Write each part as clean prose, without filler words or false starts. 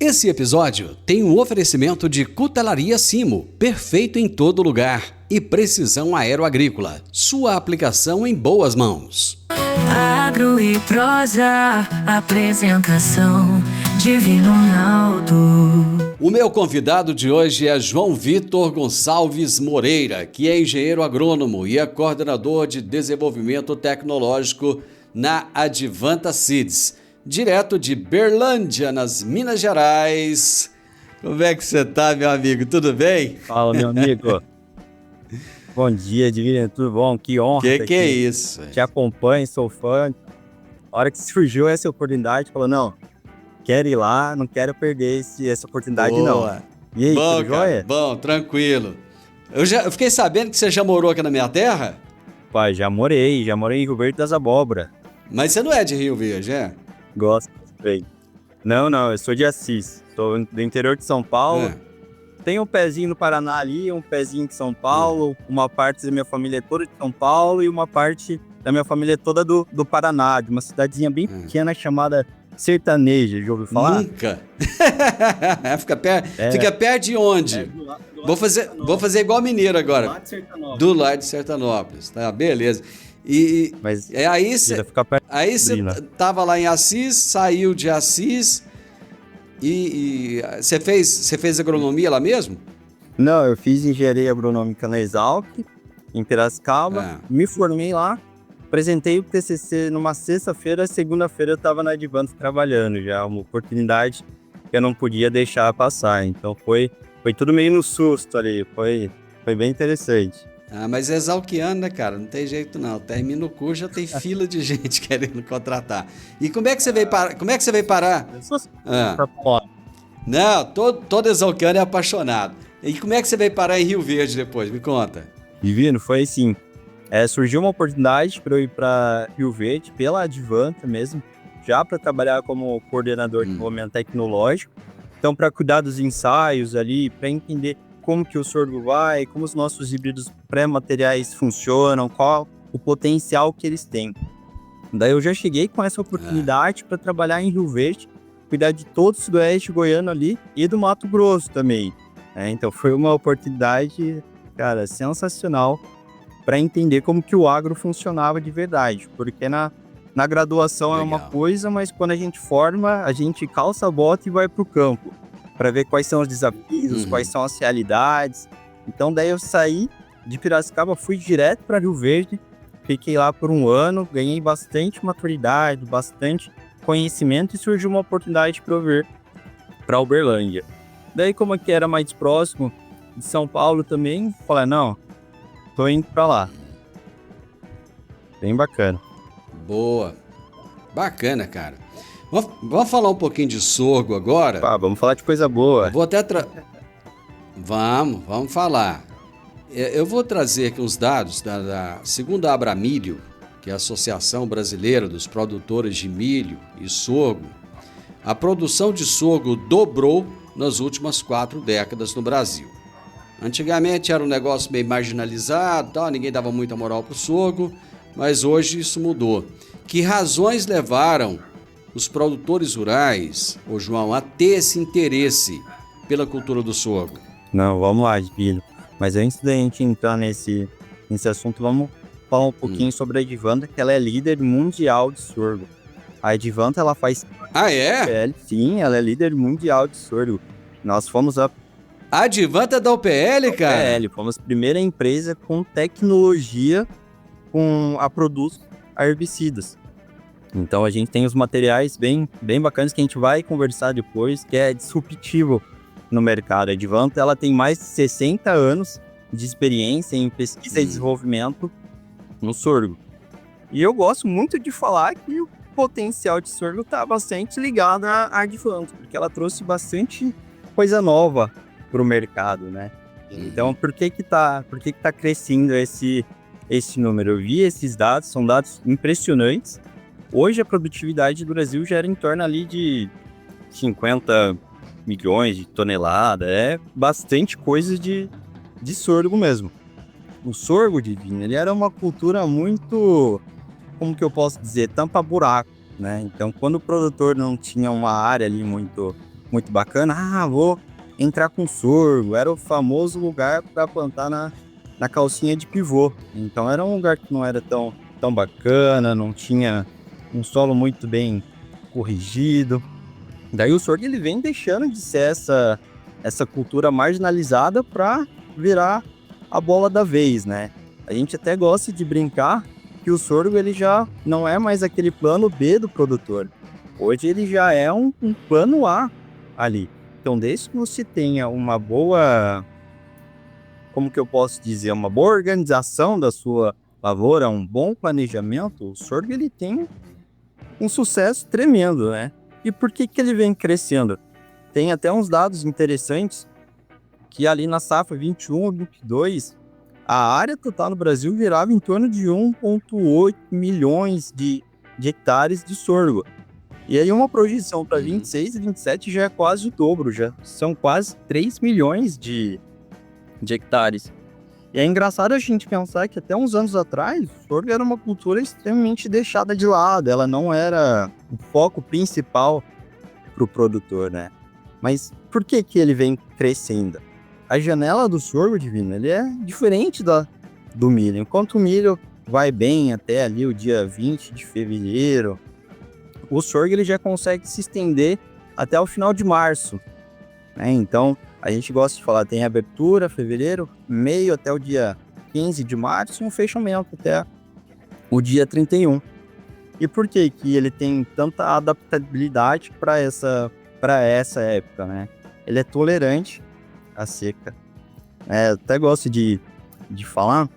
Esse episódio tem um oferecimento de Cutelaria Simo, perfeito em todo lugar, e Precisão Aeroagrícola, sua aplicação em boas mãos. Agro e prosa, apresentação Divino Ronaldo. O meu convidado de hoje é João Vitor Gonçalves Moreira, que é engenheiro agrônomo e é coordenador de desenvolvimento tecnológico na Advanta Seeds, direto de Berlândia, nas Minas Gerais. Como é que você tá, meu amigo? Tudo bem? Fala, meu amigo. Bom dia, Divino, tudo bom? Que honra. Que é isso? Te acompanho, sou fã. A hora que surgiu essa oportunidade, falou, não, quero ir lá, não quero perder essa oportunidade. Boa. Não. E aí, bom, tudo jóia? Bom, tranquilo. Eu fiquei sabendo que você já morou aqui na minha terra? Pai, já morei em Rio Verde das Abóbora. Mas você não é de Rio Verde, é? Gosto bem. Não, eu sou de Assis, sou do interior de São Paulo. Tem um pezinho no Paraná ali, um pezinho de São Paulo, uma parte da minha família é toda de São Paulo e uma parte da minha família é toda do Paraná, de uma cidadezinha bem pequena chamada Sertaneja, já ouviu falar? Nunca. Fica perto de onde? Vou fazer igual mineiro agora. Do lado de Sertanópolis, tá? Beleza. Mas aí você tava lá em Assis, saiu de Assis e você fez agronomia lá mesmo? Não, eu fiz engenharia agronômica na Exalc, em Piracicaba, me formei lá, apresentei o TCC numa sexta-feira, segunda-feira eu estava na Advanta trabalhando já, uma oportunidade que eu não podia deixar passar, então foi tudo meio no susto ali, foi bem interessante. Mas é exalquiano, né, cara? Não tem jeito não. Termina o curso, já tem fila de gente querendo contratar. E como é que você veio parar? Não, todo exalquiano é apaixonado. E como é que você veio parar em Rio Verde depois? Me conta. Divino, foi assim. Surgiu uma oportunidade para eu ir para Rio Verde, pela Advanta mesmo, já para trabalhar como coordenador de desenvolvimento tecnológico. Então, para cuidar dos ensaios ali, para entender como que o sorgo vai, como os nossos híbridos pré-materiais funcionam, qual o potencial que eles têm. Daí eu já cheguei com essa oportunidade para trabalhar em Rio Verde, cuidar de todo o sudoeste goiano ali e do Mato Grosso também. Então foi uma oportunidade, cara, sensacional para entender como que o agro funcionava de verdade, porque na graduação é uma coisa, mas quando a gente forma, a gente calça a bota e vai para o campo, para ver quais são os desafios, quais são as realidades. Então daí eu saí de Piracicaba, fui direto para Rio Verde, fiquei lá por um ano, ganhei bastante maturidade, bastante conhecimento e surgiu uma oportunidade para eu vir para Uberlândia. Daí como aqui era mais próximo de São Paulo também, falei, não, tô indo para lá. Bem bacana. Boa. Bacana, cara. Vamos falar um pouquinho de sorgo agora? Vamos falar de coisa boa. Vou até Vamos falar. Eu vou trazer aqui uns dados segundo a Abramilho, que é a Associação Brasileira dos Produtores de Milho e Sorgo. A produção de sorgo dobrou nas últimas 4 décadas no Brasil. Antigamente era um negócio meio marginalizado, ninguém dava muita moral para o sorgo, mas hoje isso mudou. Que razões levaram os produtores rurais, João, a ter esse interesse pela cultura do sorgo? Não, vamos lá, Divino. Mas antes da gente entrar nesse assunto, vamos falar um pouquinho sobre a Advanta, que ela é líder mundial de sorgo. A Advanta, ela faz... é? Sim, ela é líder mundial de sorgo. Nós fomos a Advanta da UPL, cara? Fomos a primeira empresa com tecnologia a produtos herbicidas. Então a gente tem os materiais bem bacanas que a gente vai conversar depois, que é disruptivo no mercado. A Advanta, ela tem mais de 60 anos de experiência em pesquisa e desenvolvimento no sorgo. E eu gosto muito de falar que o potencial de sorgo está bastante ligado à Advanta, porque ela trouxe bastante coisa nova para o mercado, né? Então, por que que tá crescendo esse número? Eu vi esses dados, são dados impressionantes. Hoje a produtividade do Brasil já era em torno ali de 50 milhões de toneladas, é bastante coisa de sorgo mesmo. O sorgo, Divino, ele era uma cultura muito, como que eu posso dizer, tampa-buraco, né? Então, quando o produtor não tinha uma área ali muito muito bacana. Vou entrar com sorgo. Era o famoso lugar para plantar na calcinha de pivô. Então era um lugar que não era tão bacana, não tinha um solo muito bem corrigido. Daí o sorgo ele vem deixando de ser essa cultura marginalizada para virar a bola da vez, né? A gente até gosta de brincar que o sorgo ele já não é mais aquele plano B do produtor. Hoje ele já é um plano A ali. Então, desde que você tenha uma boa, como que eu posso dizer, uma boa organização da sua lavoura, um bom planejamento, o sorgo ele tem um sucesso tremendo, né? E por que ele vem crescendo? Tem até uns dados interessantes que ali na safra 21, 22, a área total no Brasil virava em torno de 1,8 milhões de hectares de sorgo. E aí uma projeção para 26 e 27 já é quase o dobro, já são quase 3 milhões de hectares. E é engraçado a gente pensar que até uns anos atrás, o sorgo era uma cultura extremamente deixada de lado, ela não era o foco principal para o produtor, né? Mas por que ele vem crescendo? A janela do sorgo, Divino, ele é diferente do milho. Enquanto o milho vai bem até ali o dia 20 de fevereiro, o sorgo ele já consegue se estender até o final de março, né? Então, a gente gosta de falar, tem abertura, fevereiro, meio até o dia 15 de março e um fechamento até o dia 31. E por que ele tem tanta adaptabilidade para essa época, né? Ele é tolerante à seca. Eu até gosto de falar,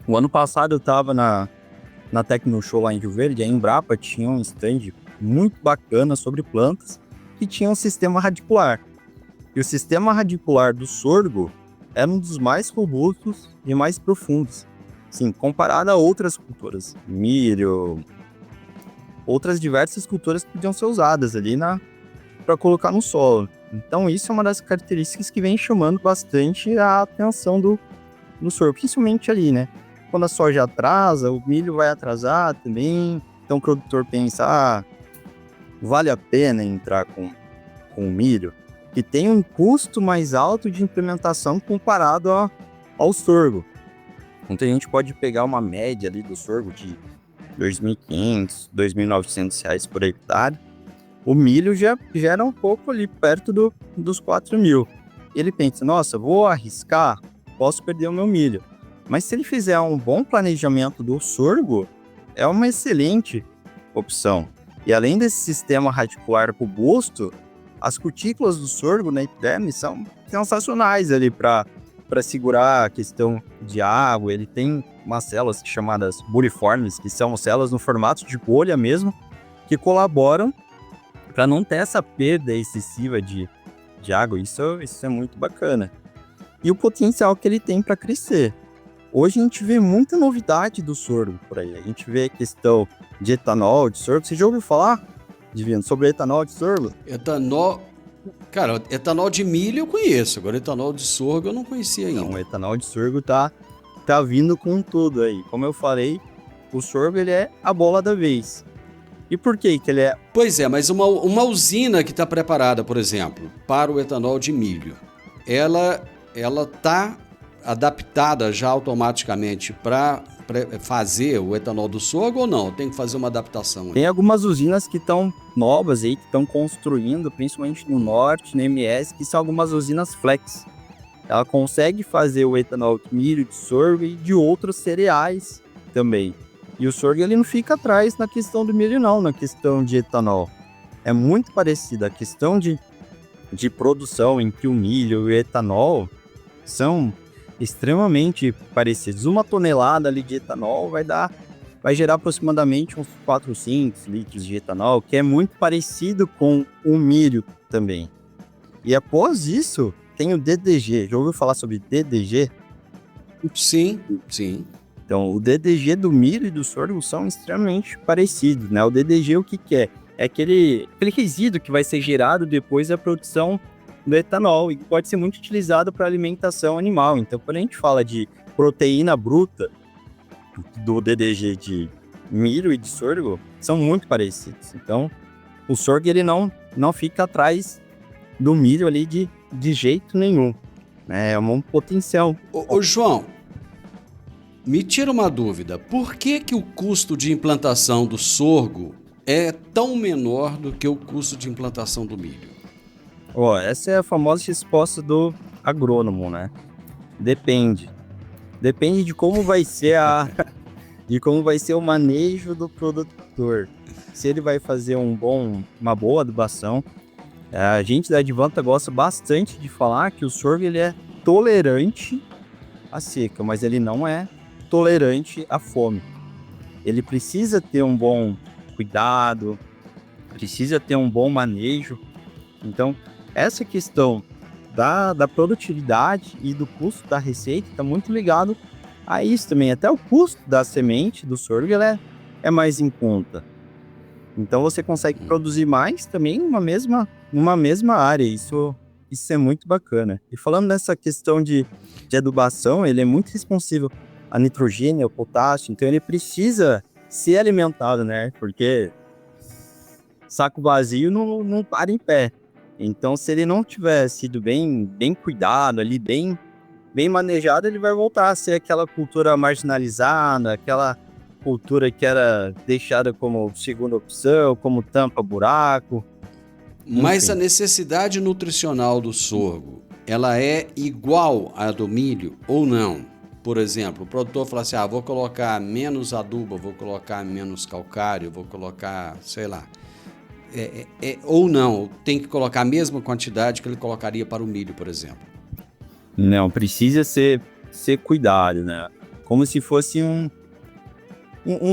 o ano passado eu estava na Tecnoshow lá em Rio Verde, a Embrapa tinha um stand muito bacana sobre plantas que tinha um sistema radicular. E o sistema radicular do sorgo era um dos mais robustos e mais profundos. Sim, comparado a outras culturas, milho, outras diversas culturas que podiam ser usadas ali para colocar no solo. Então isso é uma das características que vem chamando bastante a atenção do sorgo, principalmente ali, né? Quando a soja atrasa, o milho vai atrasar também. Então o produtor pensa, vale a pena entrar com o milho, que tem um custo mais alto de implementação comparado ao sorgo. Então a gente pode pegar uma média ali do sorgo de R$ 2.500, R$ 2.900 por hectare. O milho já gera um pouco ali perto dos 4.000. Ele pensa, nossa, vou arriscar, posso perder o meu milho. Mas se ele fizer um bom planejamento do sorgo, é uma excelente opção. E além desse sistema radicular robusto, as cutículas do sorgo na epiderme são sensacionais ali para segurar a questão de água. Ele tem umas células chamadas boliformes, que são células no formato de bolha mesmo, que colaboram para não ter essa perda excessiva de água. Isso é muito bacana. E o potencial que ele tem para crescer. Hoje a gente vê muita novidade do sorgo por aí. A gente vê a questão de etanol, de sorgo. Você já ouviu falar, Divino, sobre etanol de sorgo? Etanol... Cara, etanol de milho eu conheço. Agora, etanol de sorgo eu não conhecia ainda. Não, o etanol de sorgo tá vindo com tudo aí. Como eu falei, o sorgo ele é a bola da vez. E por que ele é? Pois é, mas uma usina que está preparada, por exemplo, para o etanol de milho, ela está adaptada já automaticamente para fazer o etanol do sorgo ou não? Tem que fazer uma adaptação? Tem algumas usinas que estão novas aí, que estão construindo, principalmente no norte, no MS, que são algumas usinas flex. Ela consegue fazer o etanol de milho, de sorgo e de outros cereais também. E o sorgo ele não fica atrás na questão do milho não, na questão de etanol. É muito parecida. A questão de produção entre o milho e o etanol são extremamente parecidos. 1 tonelada ali de etanol vai gerar aproximadamente uns 400 litros de etanol, que é muito parecido com o milho também. E após isso, tem o DDG. Já ouviu falar sobre DDG? Sim, sim. Então, o DDG do milho e do sorgo são extremamente parecidos, né? O DDG o que é? É aquele resíduo que vai ser gerado depois da produção do etanol e que pode ser muito utilizado para alimentação animal. Então, quando a gente fala de proteína bruta do DDG de milho e de sorgo, são muito parecidos. Então, o sorgo ele não fica atrás do milho ali de jeito nenhum. É um potencial. Ô João, me tira uma dúvida. Por que o custo de implantação do sorgo é tão menor do que o custo de implantação do milho? Essa é a famosa resposta do agrônomo, né? Depende. Depende de como vai ser o manejo do produtor. Se ele vai fazer uma boa adubação. A gente da Advanta gosta bastante de falar que o sorgo ele é tolerante à seca, mas ele não é tolerante à fome. Ele precisa ter um bom cuidado, precisa ter um bom manejo. Então, essa questão da produtividade e do custo da receita está muito ligado a isso também. Até o custo da semente do sorgo é mais em conta. Então você consegue produzir mais também numa mesma área. Isso é muito bacana. E falando nessa questão de adubação, ele é muito responsível a nitrogênio, ao potássio. Então ele precisa ser alimentado, né? Porque saco vazio não para em pé. Então se ele não tiver sido bem cuidado ali, bem manejado, ele vai voltar a ser aquela cultura marginalizada, aquela cultura que era deixada como segunda opção, como tampa-buraco. Mas a necessidade nutricional do sorgo, ela é igual à do milho ou não? Por exemplo, o produtor fala assim, vou colocar menos adubo, vou colocar menos calcário, vou colocar, sei lá. Ou não, tem que colocar a mesma quantidade que ele colocaria para o milho, por exemplo? Não, precisa ser cuidado, né? Como se fosse um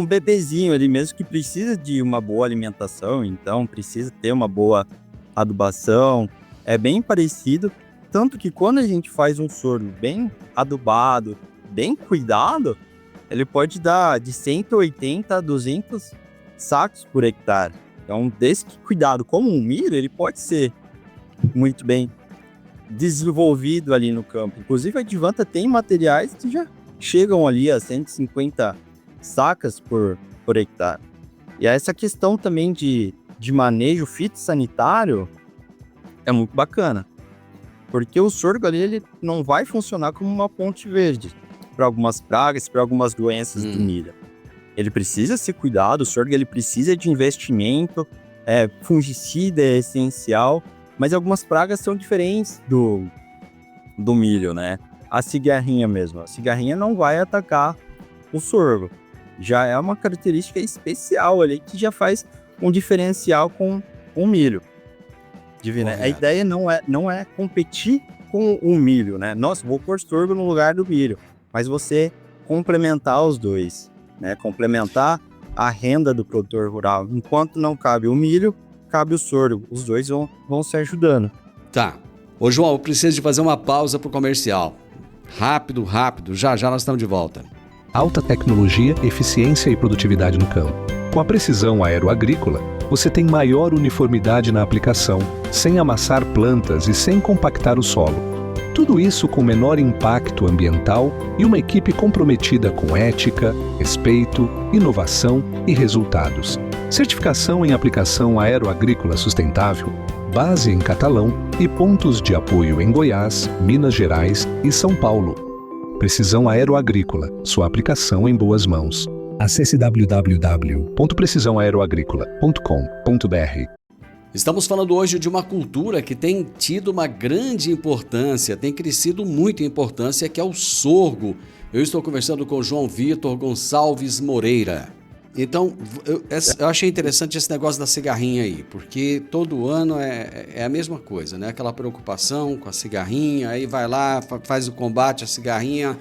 bebezinho ali mesmo que precisa de uma boa alimentação, então precisa ter uma boa adubação. É bem parecido, tanto que quando a gente faz um sorgo bem adubado, bem cuidado, ele pode dar de 180 a 200 sacos por hectare. Então, desse cuidado como um milho, ele pode ser muito bem desenvolvido ali no campo. Inclusive, a Advanta tem materiais que já chegam ali a 150 sacas por hectare. E essa questão também de manejo fitossanitário é muito bacana, porque o sorgo ali ele não vai funcionar como uma ponte verde para algumas pragas, para algumas doenças do milho. Ele precisa ser cuidado, o sorgo ele precisa de investimento, fungicida é essencial, mas algumas pragas são diferentes do milho, né? A cigarrinha mesmo, a cigarrinha não vai atacar o sorgo. Já é uma característica especial ali que já faz um diferencial com o milho. Divina, a ideia não é competir com o milho, né? Nossa, vou pôr sorgo no lugar do milho, mas você complementar os dois, né? Complementar a renda do produtor rural. Enquanto não cabe o milho, cabe o sorgo. Os dois vão se ajudando. Tá. Ô João, eu preciso de fazer uma pausa pro comercial. Rápido. Já nós estamos de volta. Alta tecnologia, eficiência e produtividade no campo. Com a precisão aeroagrícola, você tem maior uniformidade na aplicação, sem amassar plantas e sem compactar o solo. Tudo isso com menor impacto ambiental e uma equipe comprometida com ética, respeito, inovação e resultados. Certificação em aplicação aeroagrícola sustentável, base em Catalão e pontos de apoio em Goiás, Minas Gerais e São Paulo. Precisão Aeroagrícola, sua aplicação em boas mãos. Acesse www.precisãoaeroagrícola.com.br. Estamos falando hoje de uma cultura que tem tido uma grande importância, tem crescido muito em importância, que é o sorgo. Eu estou conversando com o João Vitor Gonçalves Moreira. Então, eu achei interessante esse negócio da cigarrinha aí, porque todo ano é a mesma coisa, né? Aquela preocupação com a cigarrinha, aí vai lá, faz o combate à cigarrinha.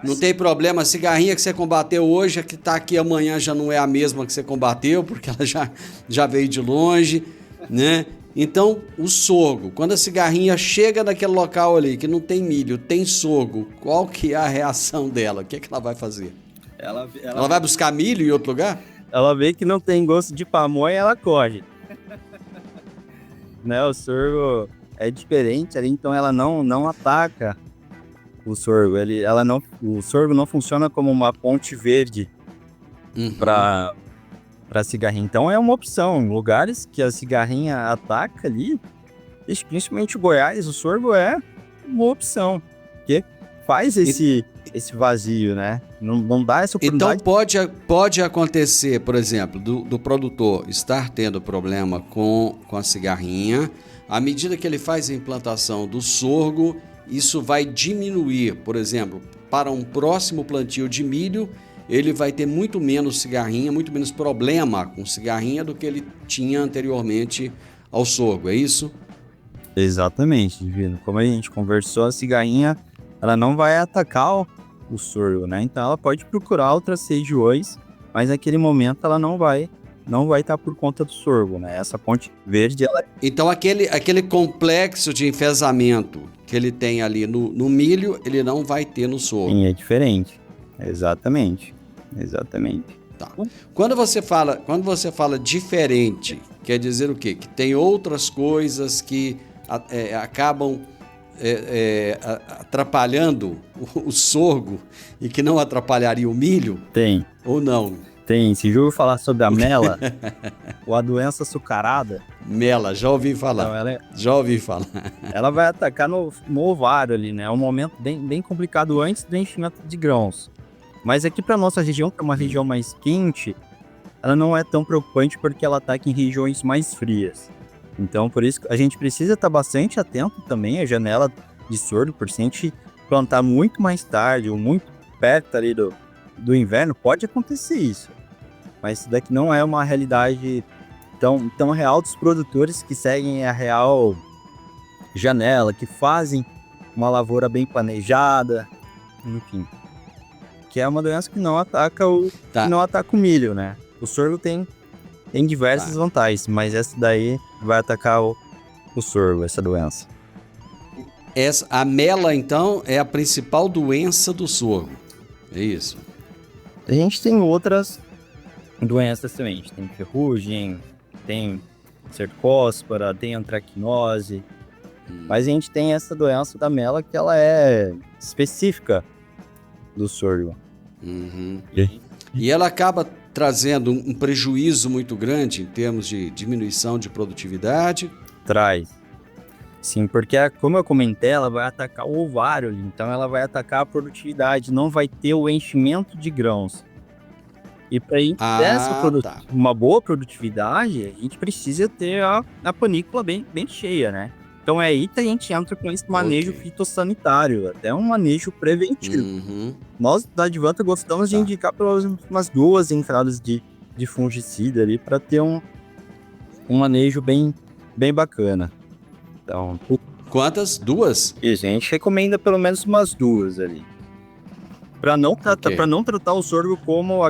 Não tem problema, a cigarrinha que você combateu hoje, a que está aqui amanhã já não é a mesma que você combateu, porque ela já veio de longe, né? Então, o sorgo, quando a cigarrinha chega naquele local ali, que não tem milho, tem sorgo, qual que é a reação dela? O que ela vai fazer? Ela vai buscar milho em outro lugar? Ela vê que não tem gosto de pamonha, ela corre. Né, o sorgo é diferente ali, então ela não ataca o sorgo. O sorgo não funciona como uma ponte verde para cigarrinha. Então é uma opção. Em lugares que a cigarrinha ataca ali, principalmente o Goiás, o sorgo é uma boa opção, porque faz esse vazio, né? Não dá essa Então oportunidade. pode acontecer, por exemplo, do produtor estar tendo problema com a cigarrinha. À medida que ele faz a implantação do sorgo, isso vai diminuir. Por exemplo, para um próximo plantio de milho, ele vai ter muito menos cigarrinha, muito menos problema com cigarrinha do que ele tinha anteriormente ao sorgo, é isso? Exatamente, Divino. Como a gente conversou, a cigarrinha ela não vai atacar o sorgo, né? Então ela pode procurar outras regiões, mas naquele momento ela não vai estar por conta do sorgo, né? Essa ponte verde, ela... Então aquele complexo de enfesamento que ele tem ali no milho, ele não vai ter no sorgo. Sim, é diferente. Exatamente. Tá. Quando você fala diferente, quer dizer o quê? Que tem outras coisas que acabam atrapalhando o sorgo e que não atrapalharia o milho? Tem. Ou não? Tem. Se já ouviu falar sobre a mela, ou a doença açucarada? Mela, já ouvi falar. Então, já ouvi falar. Ela vai atacar no ovário ali, né? É um momento bem complicado antes do enchimento de grãos. Mas aqui para nossa região, que é uma região mais quente, ela não é tão preocupante porque ela ataca em regiões mais frias. Então, por isso, a gente precisa estar bastante atento também à janela de sorgo, porque se a gente plantar muito mais tarde ou muito perto ali do inverno, pode acontecer isso. Mas isso daqui não é uma realidade tão real dos produtores que seguem a real janela, que fazem uma lavoura bem planejada, enfim. Que é uma doença que não ataca o milho, né? O sorgo tem diversas vantagens, mas essa daí vai atacar o sorgo, essa doença. A mela, então, é a principal doença do sorgo. É isso? A gente tem outras doenças também. A gente tem ferrugem, tem cercóspora, tem antracnose. Mas a gente tem essa doença da mela que ela é específica do sorgo. Uhum. E ela acaba trazendo um prejuízo muito grande em termos de diminuição de produtividade? Traz. Sim, porque como eu comentei, ela vai atacar o ovário, então ela vai atacar a produtividade, não vai ter o enchimento de grãos. E para a gente ter uma boa produtividade, a gente precisa ter a panícula bem cheia, né? Então é aí que a gente entra com esse manejo fitossanitário, até um manejo preventivo. Uhum. Nós, da Advanta, gostamos de indicar pelas umas 2 entradas de fungicida ali para ter um manejo bem bacana. Então, quantas? 2? Isso, a gente recomenda pelo menos umas 2 ali. Para não tratar o sorgo como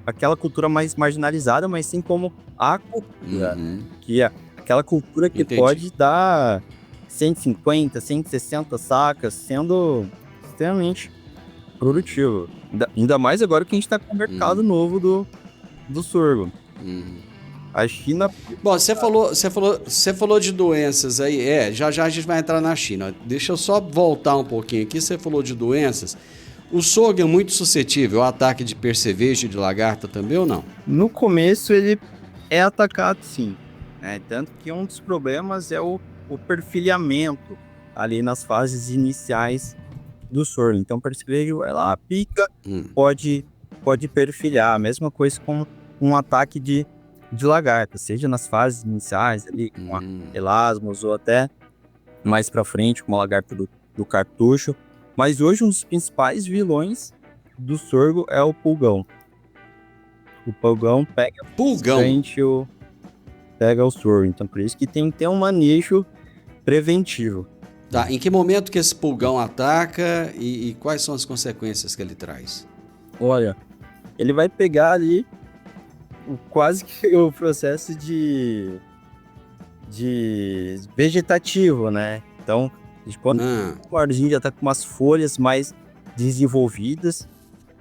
aquela cultura mais marginalizada, mas sim como a cultura, que é aquela cultura que pode dar 150, 160 sacas, sendo extremamente produtivo. Ainda mais agora que a gente está com o mercado novo do sorgo. A China... Bom, você falou de doenças aí, já a gente vai entrar na China. Deixa eu só voltar um pouquinho aqui, você falou de doenças. O sorgo é muito suscetível ao ataque de percevejo e de lagarta também ou não? No começo ele é atacado sim, né? Tanto que um dos problemas é o perfilhamento ali nas fases iniciais do sorgo. Então o percevejo vai lá, pica, pode perfilhar. A mesma coisa com um ataque de lagarta, seja nas fases iniciais ali, com elasmos ou até mais pra frente, com a lagarta do cartucho. Mas hoje um dos principais vilões do sorgo é o pulgão. O pulgão pega o sorgo, então por isso que tem que ter um manejo preventivo. Tá, em que momento que esse pulgão ataca e quais são as consequências que ele traz? Olha, ele vai pegar ali quase que o processo de vegetativo, né? Então, quando o arzinho já tá com umas folhas mais desenvolvidas,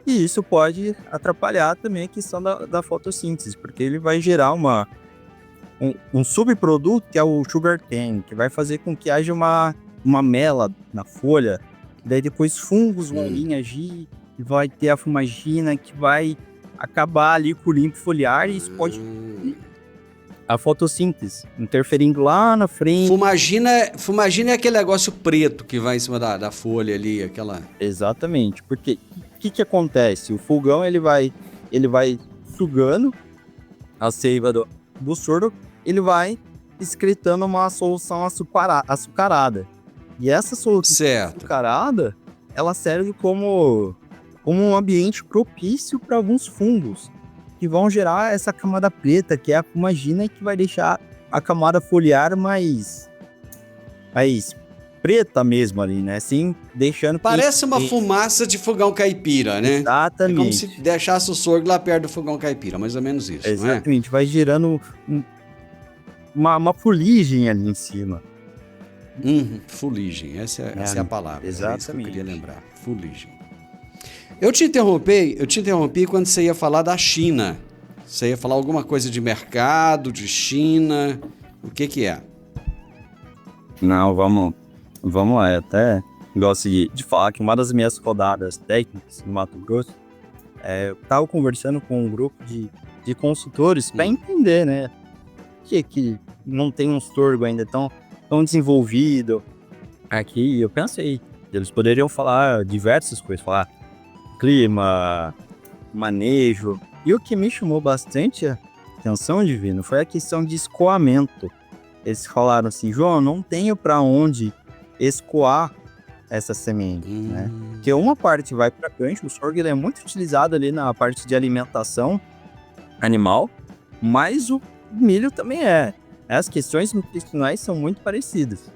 e isso pode atrapalhar também a questão da fotossíntese, porque ele vai gerar um subproduto que é o sugarcane, que vai fazer com que haja uma mela na folha, daí depois fungos vão vir agir, e vai ter a fumagina que vai acabar ali com o limpo foliar, e isso pode a fotossíntese, interferindo lá na frente. Fumagina é aquele negócio preto que vai em cima da folha ali, aquela... Exatamente, porque o que acontece? O fogão ele vai sugando a seiva do sorgo, ele vai excretando uma solução açucarada. E essa solução açucarada, ela serve como um ambiente propício para alguns fungos, que vão gerar essa camada preta, que é a fumagina, que vai deixar a camada foliar mais preta mesmo ali, né? Assim, deixando... Parece uma fumaça de fogão caipira, né? Exatamente. É como se deixasse o sorgo lá perto do fogão caipira, mais ou menos isso, exatamente, não é? Vai gerando uma fuligem ali em cima. Fuligem, essa é a palavra. Exatamente. É isso que eu queria lembrar, fuligem. Eu te interrompi quando você ia falar da China. Você ia falar alguma coisa de mercado, de China, o que é? Não, vamos lá, eu até gosto de falar que uma das minhas rodadas técnicas no Mato Grosso, eu estava conversando com um grupo de consultores para entender, né, que não tem um sorgo ainda tão desenvolvido aqui. Eu pensei, eles poderiam falar diversas coisas, falar clima, manejo, e o que me chamou bastante a atenção, Divino, foi a questão de escoamento. Eles falaram assim: João, não tenho para onde escoar essa semente, né? Porque uma parte vai para cancho, o sorgo ele é muito utilizado ali na parte de alimentação animal, mas o milho também é. As questões nutricionais são muito parecidas.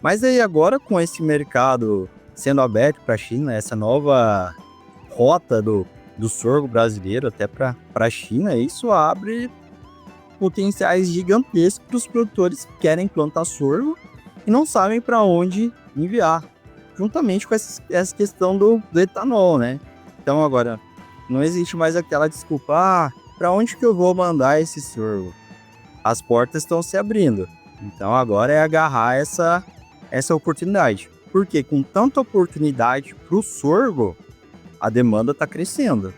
Mas aí agora, com esse mercado sendo aberto para a China, essa nova rota do sorgo brasileiro até para a China, isso abre potenciais gigantescos para os produtores que querem plantar sorgo e não sabem para onde enviar, juntamente com essa questão do etanol, né? Então agora, não existe mais aquela desculpa, para onde que eu vou mandar esse sorgo? As portas estão se abrindo, então agora é agarrar essa oportunidade, porque com tanta oportunidade para o sorgo, a demanda está crescendo.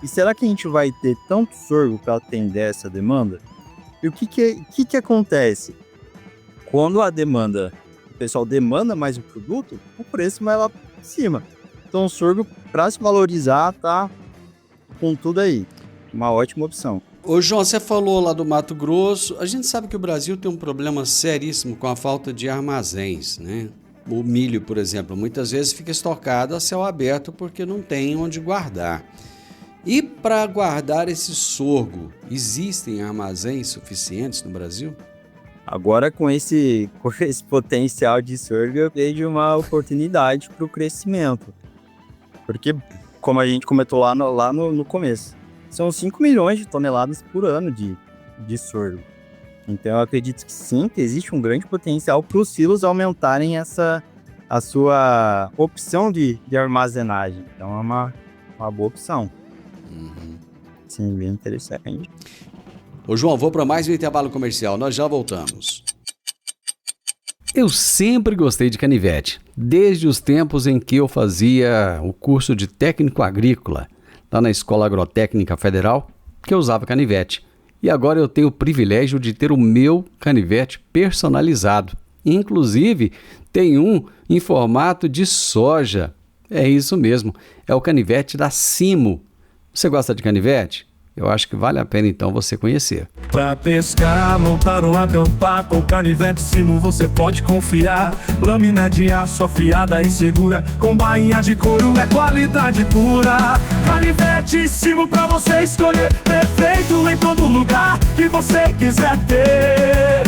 E será que a gente vai ter tanto sorgo para atender essa demanda? E o que acontece? Quando o pessoal demanda mais o produto, o preço vai lá em cima. Então o sorgo, para se valorizar, tá com tudo aí. Uma ótima opção. Ô João, você falou lá do Mato Grosso. A gente sabe que o Brasil tem um problema seríssimo com a falta de armazéns, né? O milho, por exemplo, muitas vezes fica estocado a céu aberto porque não tem onde guardar. E para guardar esse sorgo, existem armazéns suficientes no Brasil? Agora, com esse potencial de sorgo, eu vejo uma oportunidade para o crescimento. Porque, como a gente comentou lá no começo, são 5 milhões de toneladas por ano de sorgo. Então, eu acredito que sim, que existe um grande potencial para os silos aumentarem a sua opção de armazenagem. Então, é uma boa opção. Sim, bem interessante. Ô João, vou para mais um intervalo comercial, nós já voltamos. Eu sempre gostei de canivete, desde os tempos em que eu fazia o curso de técnico agrícola, lá na Escola Agrotécnica Federal, que eu usava canivete. E agora eu tenho o privilégio de ter o meu canivete personalizado. Inclusive, tem um em formato de soja. É isso mesmo, é o canivete da Simo. Você gosta de canivete? Eu acho que vale a pena então você conhecer. Pra pescar, montar ou acampar, com canivete Simo você pode confiar. Lâmina de aço afiada e segura, com bainha de couro é qualidade pura. Canivete Simo pra você escolher, perfeito em todo lugar que você quiser ter.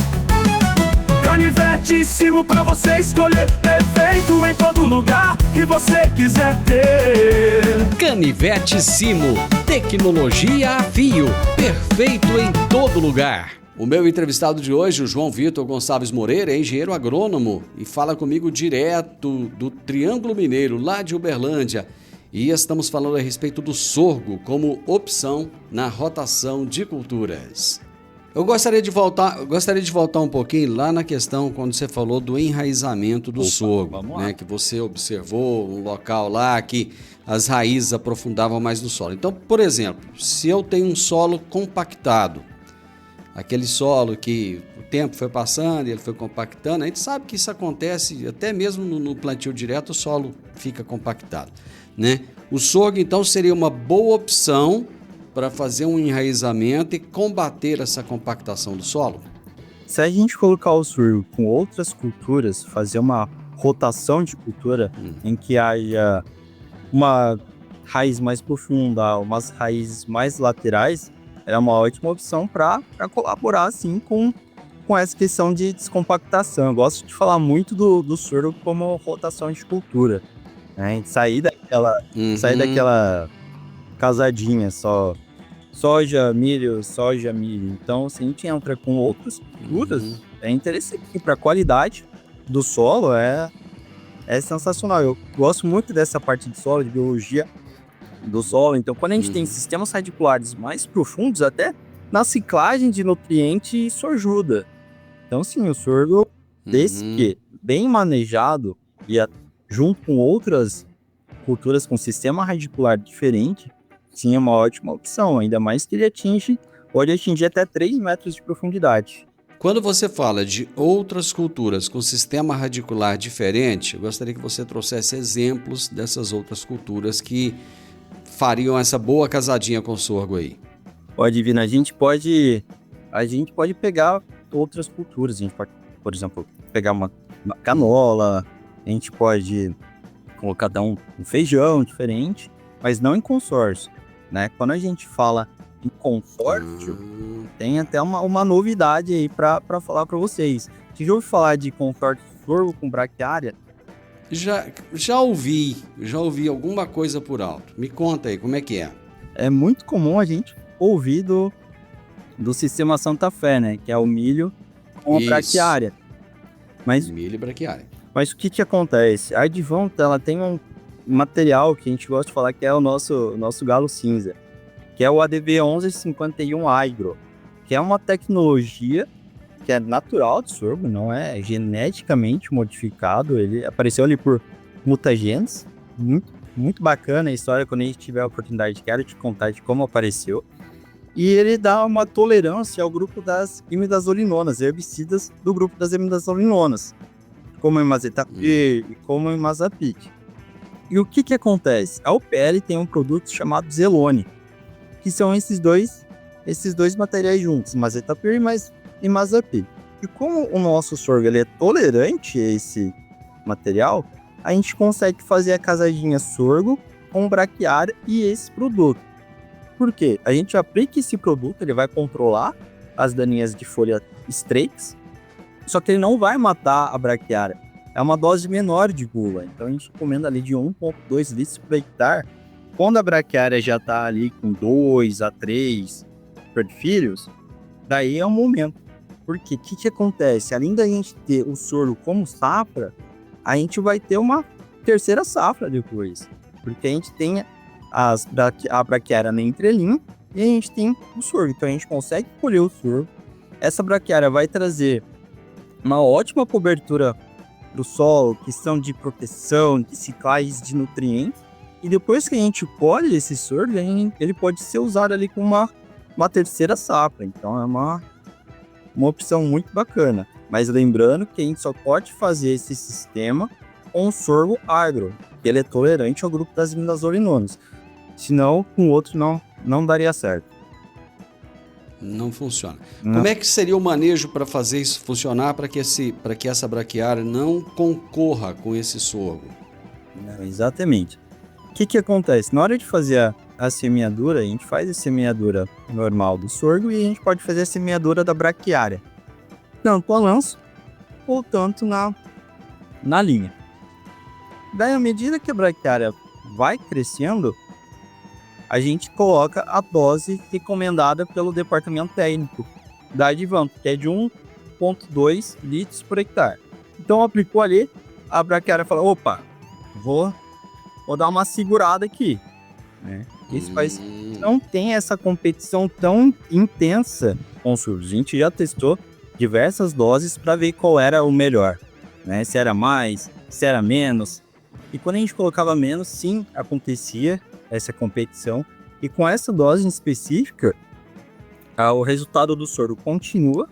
Canivete Simo pra você escolher, perfeito em todo lugar que você quiser ter. Canivete Simo, tecnologia a fio, perfeito em todo lugar. O meu entrevistado de hoje, o João Vitor Gonçalves Moreira, é engenheiro agrônomo e fala comigo direto do Triângulo Mineiro, lá de Uberlândia. E estamos falando a respeito do sorgo como opção na rotação de culturas. Eu gostaria de voltar um pouquinho lá na questão quando você falou do enraizamento do sorgo, né? Que você observou um local lá que as raízes aprofundavam mais no solo. Então, por exemplo, se eu tenho um solo compactado, aquele solo que o tempo foi passando e ele foi compactando. A gente sabe que isso acontece até mesmo no plantio direto, o solo fica compactado, né? O sorgo, então, seria uma boa opção para fazer um enraizamento e combater essa compactação do solo? Se a gente colocar o sorgo com outras culturas, fazer uma rotação de cultura em que haja uma raiz mais profunda, umas raízes mais laterais, é uma ótima opção para colaborar assim com essa questão de descompactação. Eu gosto de falar muito do sorgo como rotação de cultura, né? A gente sair daquela casadinha só soja, milho. Então, se a gente entra com outras culturas, é interessante. Para a qualidade do solo é sensacional. Eu gosto muito dessa parte de solo, de biologia do solo. Então, quando a gente tem sistemas radiculares mais profundos, até na ciclagem de nutrientes, isso ajuda. Então, sim, o sorgo, desse que bem manejado e junto com outras culturas com sistema radicular diferente, sim, é uma ótima opção. Ainda mais que ele pode atingir até 3 metros de profundidade. Quando você fala de outras culturas com sistema radicular diferente, eu gostaria que você trouxesse exemplos dessas outras culturas que fariam essa boa casadinha com sorgo aí. Pode vir, a gente pode pegar outras culturas. A gente pode, por exemplo, pegar uma canola, a gente pode colocar um feijão diferente, mas não em consórcio, né? Quando a gente fala em consórcio, tem até uma novidade aí para falar para vocês. Você já ouviu falar de consórcio sorgo com braquiária? Já ouvi alguma coisa por alto. Me conta aí, como é que é? É muito comum a gente ouvir do sistema Santa Fé, né? Que é o milho com a braquiária. Milho e braquiária. Mas o que acontece? A Advanta, ela tem um material que a gente gosta de falar que é o nosso galo cinza, que é o ADV 1151 Agro, que é uma tecnologia que é natural de sorgo, não é geneticamente modificado. Ele apareceu ali por mutagenes. Muito, muito bacana a história. Quando a gente tiver a oportunidade, quero te contar de como apareceu. E ele dá uma tolerância ao grupo das imidazolinonas, herbicidas do grupo das imidazolinonas, como o Imazethapir e como o Imazapic. E o que acontece? A UPL tem um produto chamado Zelone, que são esses dois materiais juntos, Imazethapir e Imazapic. E como o nosso sorgo ele é tolerante a esse material, a gente consegue fazer a casadinha sorgo com braquiária e esse produto. Por quê? A gente aplica esse produto, ele vai controlar as daninhas de folha estreitas, só que ele não vai matar a braquiária. É uma dose menor de bula, então a gente recomenda ali de 1,2 litros por hectare. Quando a braquiária já está ali com 2 a 3 filhos, daí é o momento. Porque o que acontece? Além da gente ter o sorgo como safra, a gente vai ter uma terceira safra depois. Porque a gente tem a braquiária na entrelinha e a gente tem o sorgo. Então a gente consegue colher o sorgo. Essa braquiária vai trazer uma ótima cobertura do solo, questão de proteção, de ciclagens de nutrientes. E depois que a gente colhe esse sorgo, ele pode ser usado ali com uma terceira safra. Então é uma opção muito bacana. Mas lembrando que a gente só pode fazer esse sistema com sorgo agro, que ele é tolerante ao grupo das imidazolinonas. Senão, com o outro não daria certo. Não funciona. Não. Como é que seria o manejo para fazer isso funcionar, para que essa braquiária não concorra com esse sorgo? Não, exatamente. O que acontece? Na hora de fazer a semeadura, a gente faz a semeadura normal do sorgo e a gente pode fazer a semeadura da braquiária, tanto a lanço ou tanto na linha. Daí, à medida que a braquiária vai crescendo, a gente coloca a dose recomendada pelo departamento técnico da Advanta, que é de 1,2 litros por hectare. Então, aplicou ali, a braquiária fala, opa, vou dar uma segurada aqui, né? Isso faz... Não tem essa competição tão intensa com os sorgos. A gente já testou diversas doses para ver qual era o melhor, né? Se era mais, se era menos. E quando a gente colocava menos, sim, acontecia essa competição. E com essa dose em específica, o resultado do sorgo continua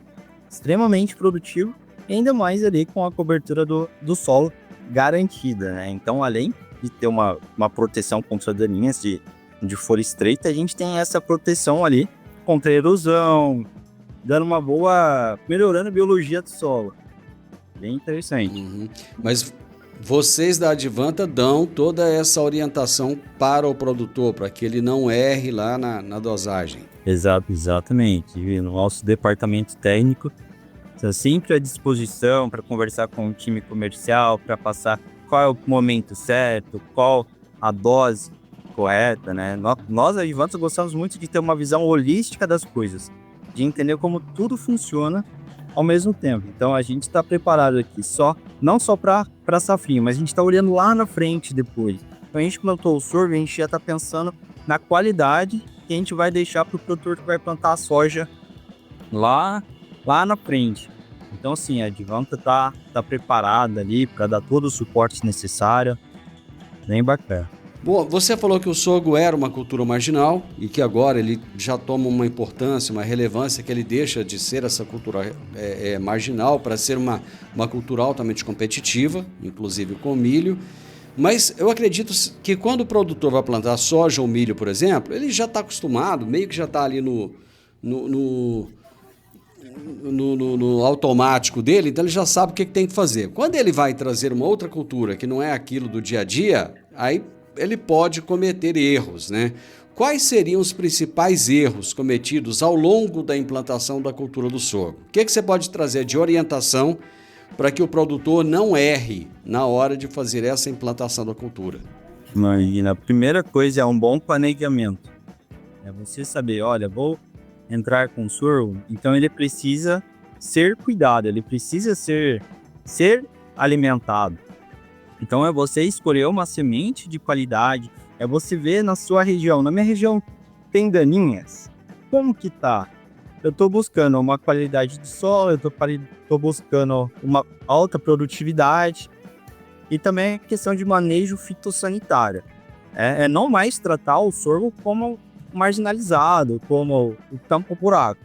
extremamente produtivo, e ainda mais ali com a cobertura do solo garantida, né? Então, além de ter uma proteção contra daninhas de folha estreita, a gente tem essa proteção ali contra a erosão, dando uma boa, melhorando a biologia do solo. Bem interessante. Uhum. Mas vocês da Advanta dão toda essa orientação para o produtor, para que ele não erre lá na dosagem. Exatamente. E no nosso departamento técnico está sempre à disposição para conversar com o time comercial, para passar qual é o momento certo, qual a dose correta, né? Nós, Advanta, gostamos muito de ter uma visão holística das coisas, de entender como tudo funciona ao mesmo tempo. Então a gente está preparado aqui não só para safrinha, mas a gente está olhando lá na frente depois. Então a gente plantou o sorgo, a gente já está pensando na qualidade que a gente vai deixar para o produtor que vai plantar a soja lá na frente. Então assim, a Advanta tá preparada ali para dar todo o suporte necessário. Bem bacana. Bom, você falou que o sorgo era uma cultura marginal e que agora ele já toma uma importância, uma relevância, que ele deixa de ser essa cultura marginal para ser uma cultura altamente competitiva, inclusive com o milho. Mas eu acredito que quando o produtor vai plantar soja ou milho, por exemplo, ele já está acostumado, meio que já está ali no automático dele, então ele já sabe o que tem que fazer. Quando ele vai trazer uma outra cultura que não é aquilo do dia a dia, aí ele pode cometer erros, né? Quais seriam os principais erros cometidos ao longo da implantação da cultura do sorgo? O que você pode trazer de orientação para que o produtor não erre na hora de fazer essa implantação da cultura? Imagina, a primeira coisa é um bom planejamento. É você saber, olha, vou entrar com sorgo, então ele precisa ser cuidado, ele precisa ser alimentado. Então é você escolher uma semente de qualidade, é você ver na sua região. Na minha região tem daninhas? Como que tá? Eu estou buscando uma qualidade de solo, eu tô buscando uma alta produtividade e também a questão de manejo fitossanitário. É não mais tratar o sorgo como marginalizado, como o tampo buraco,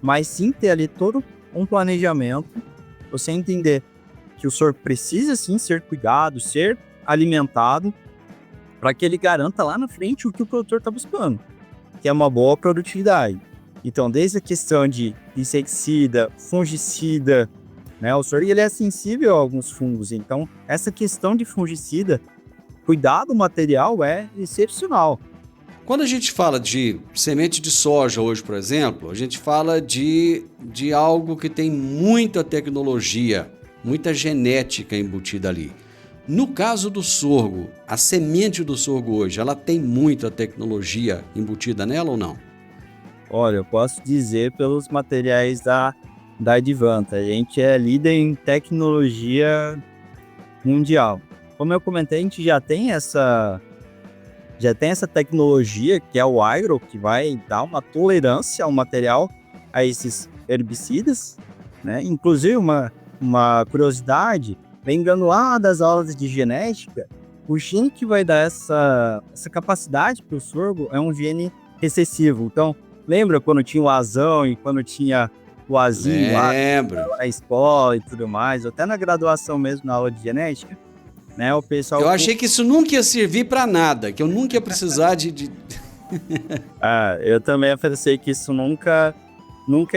mas sim ter ali todo um planejamento, você entender que o sorgo precisa sim ser cuidado, ser alimentado, para que ele garanta lá na frente o que o produtor está buscando, que é uma boa produtividade. Então, desde a questão de inseticida, fungicida, né, o sorgo ele é sensível a alguns fungos, então essa questão de fungicida, cuidar do material é excepcional. Quando a gente fala de semente de soja hoje, por exemplo, a gente fala de algo que tem muita tecnologia, muita genética embutida ali. No caso do sorgo, a semente do sorgo hoje, ela tem muita tecnologia embutida nela ou não? Olha, eu posso dizer pelos materiais da Advanta, a gente é líder em tecnologia mundial. Como eu comentei, a gente já tem essa tecnologia que é o agro, que vai dar uma tolerância ao material, a esses herbicidas, né? Inclusive, uma curiosidade, lembrando lá das aulas de genética, o gene que vai dar essa capacidade para o sorgo é um gene recessivo. Então, lembra quando tinha o azão e quando tinha o azinho lá na escola e tudo mais, até na graduação mesmo, na aula de genética, né? O pessoal... Eu achei que isso nunca ia servir para nada, que eu nunca ia precisar de... eu também pensei que isso nunca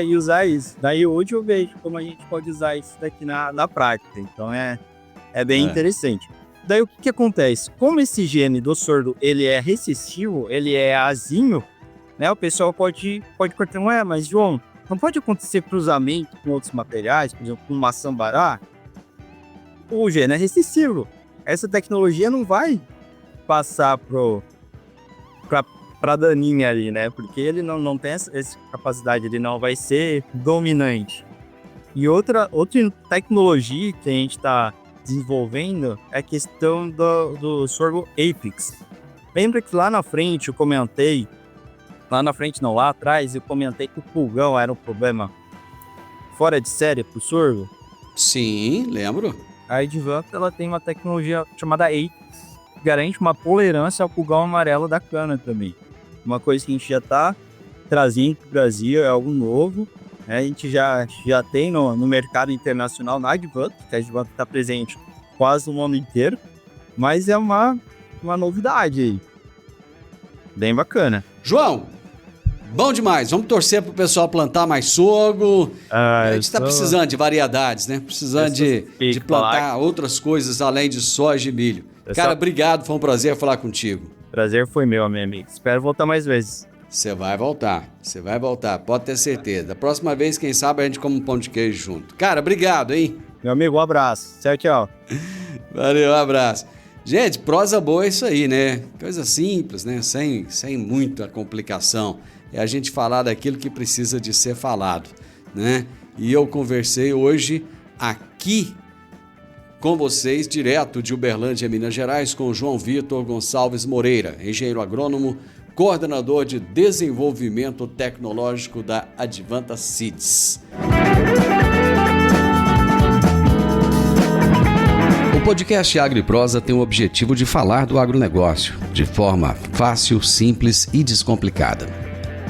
ia usar isso. Daí hoje eu vejo como a gente pode usar isso daqui na prática. Então é bem interessante. Daí o que acontece? Como esse gene do sorgo ele é recessivo, ele é azinho, né? O pessoal pode cortar, mas João, não pode acontecer cruzamento com outros materiais, por exemplo, com maçambará? O gene é recessivo. Essa tecnologia não vai passar para daninha ali, né? Porque ele não tem essa capacidade, ele não vai ser dominante. E outra tecnologia que a gente está desenvolvendo é a questão do sorgo Apex. Lembra que lá na frente eu comentei, lá atrás eu comentei que o pulgão era um problema fora de série para o sorgo? Sim, lembro. A Advanta ela tem uma tecnologia chamada Apex, que garante uma tolerância ao pulgão amarelo da cana também. Uma coisa que a gente já está traziam para o Brasil, é algo novo. A gente já tem no mercado internacional na Advanta, que a Advanta está presente quase o ano inteiro, mas é uma novidade aí. Bem bacana. João, bom demais. Vamos torcer pro pessoal plantar mais sorgo. A gente está precisando de variedades, né? Precisando de plantar outras coisas além de soja e milho. Cara, obrigado. Foi um prazer falar contigo. Prazer foi meu, meu amigo. Espero voltar mais vezes. Você vai voltar. Pode ter certeza. Da próxima vez, quem sabe, a gente come um pão de queijo junto. Cara, obrigado, hein? Meu amigo, um abraço. Tchau. Valeu, um abraço. Gente, prosa boa é isso aí, né? Coisa simples, né? Sem muita complicação. É a gente falar daquilo que precisa de ser falado, né? E eu conversei hoje aqui com vocês, direto de Uberlândia, Minas Gerais, com o João Vitor Gonçalves Moreira, engenheiro agrônomo, coordenador de desenvolvimento tecnológico da Advanta Seeds. O podcast Agro e Prosa tem o objetivo de falar do agronegócio de forma fácil, simples e descomplicada.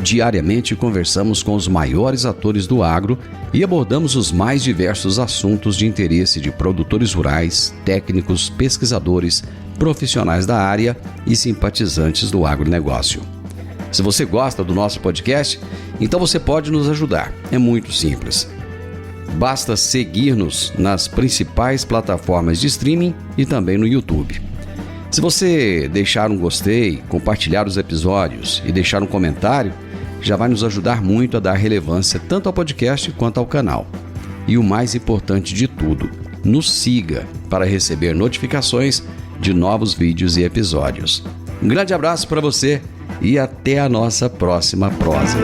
Diariamente conversamos com os maiores atores do agro e abordamos os mais diversos assuntos de interesse de produtores rurais, técnicos, pesquisadores, profissionais da área e simpatizantes do agronegócio. Se você gosta do nosso podcast, então você pode nos ajudar. É muito simples. Basta seguir-nos nas principais plataformas de streaming e também no YouTube. Se você deixar um gostei, compartilhar os episódios e deixar um comentário, já vai nos ajudar muito a dar relevância tanto ao podcast quanto ao canal. E o mais importante de tudo, nos siga para receber notificações de novos vídeos e episódios. Um grande abraço para você e até a nossa próxima prosa.